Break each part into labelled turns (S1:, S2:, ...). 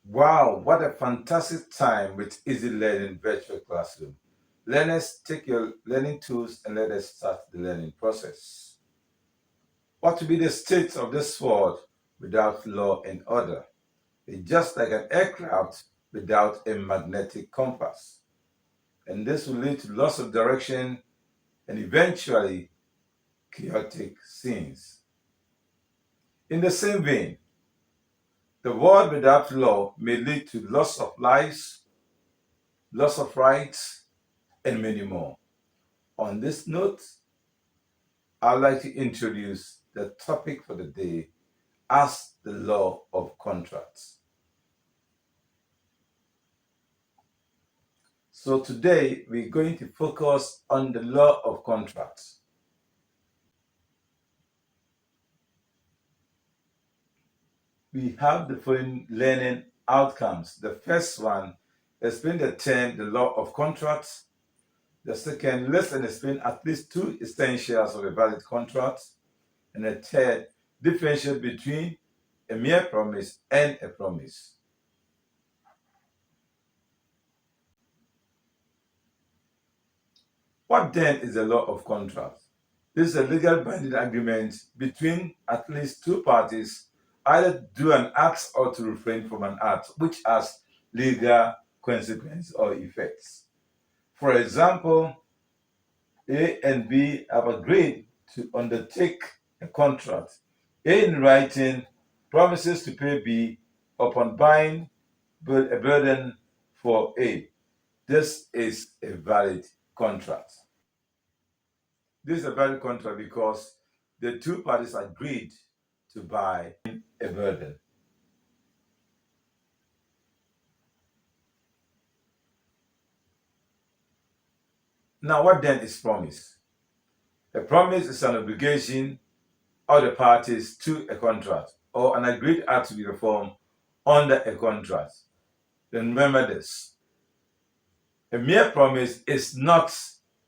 S1: Wow, what a fantastic time with Easy Learning Virtual Classroom. Learners, take your learning tools and let us start the learning process. What will be the state of this world without law and order? It's just like an aircraft without a magnetic compass. And this will lead to loss of direction and eventually chaotic scenes. In the same vein, the world without law may lead to loss of lives, loss of rights, and many more. On this note, I'd like to introduce the topic for the day as the law of contracts. So today we're going to focus on the law of contracts. We have the following learning outcomes. The first one, explain the term the law of contracts. The second, list and explain at least two essentials of a valid contract. And the third, differentiate between a mere promise and a promise. What then is the law of contract? This is a legal binding agreement between at least two parties, either to do an act or to refrain from an act, which has legal consequences or effects. For example, A and B have agreed to undertake a contract. A in writing promises to pay B upon buying a burden for A. This is a valid contract. This is a valid contract because the two parties agreed to buy a burden. Now, what then is promise? A promise is an obligation of the parties to a contract or an agreed act to be performed under a contract. Then remember this. A mere promise is not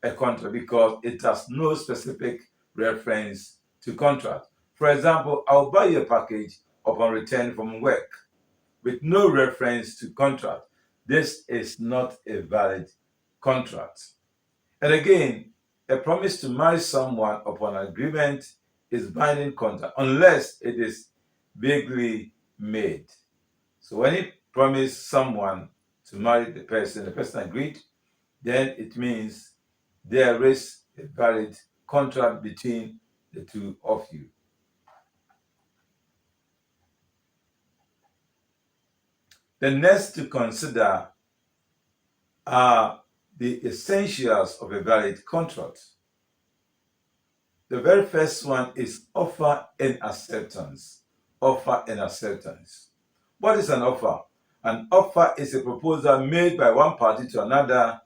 S1: a contract because it has no specific reference to contract. For example, I'll buy you a package upon return from work with no reference to contract. This is not a valid contract. And again, a promise to marry someone upon agreement is binding contract unless it is vaguely made. So when you promise someone to marry the person agreed, then it means there is a valid contract between the two of you. The next to consider are the essentials of a valid contract. The very first one is offer and acceptance. Offer and acceptance. What is an offer? An offer is a proposal made by one party to another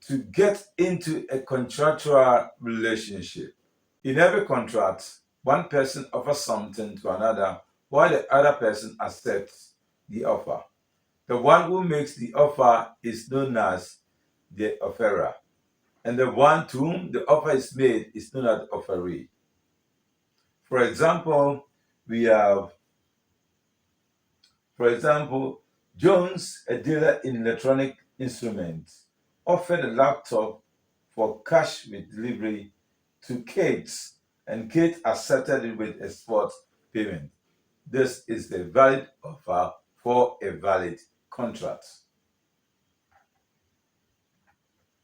S1: to get into a contractual relationship. In every contract, one person offers something to another while the other person accepts the offer. The one who makes the offer is known as the offerer, and the one to whom the offer is made is known as the offeree. For example, Jones, a dealer in electronic instruments, offered a laptop for cash with delivery to Kate, and Kate accepted it with a spot payment. This is the valid offer for a valid contract.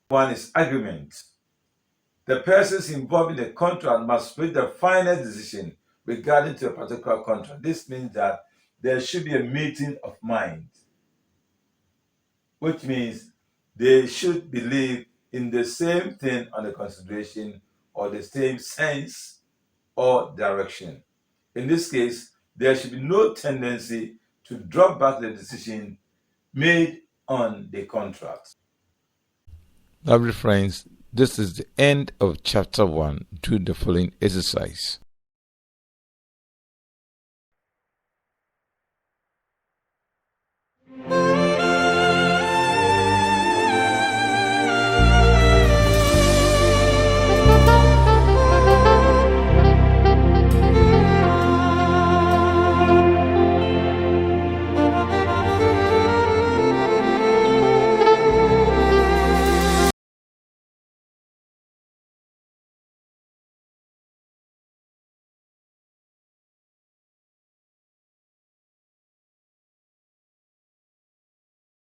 S1: One is agreement. The persons involved in the contract must reach the final decision regarding to a particular contract. This means that there should be a meeting of minds, which means they should believe in the same thing on the consideration or the same sense or direction. In this case, there should be no tendency to drop back the decision made on the contract.
S2: Lovely friends, this is the end of chapter 1. Do the following exercise.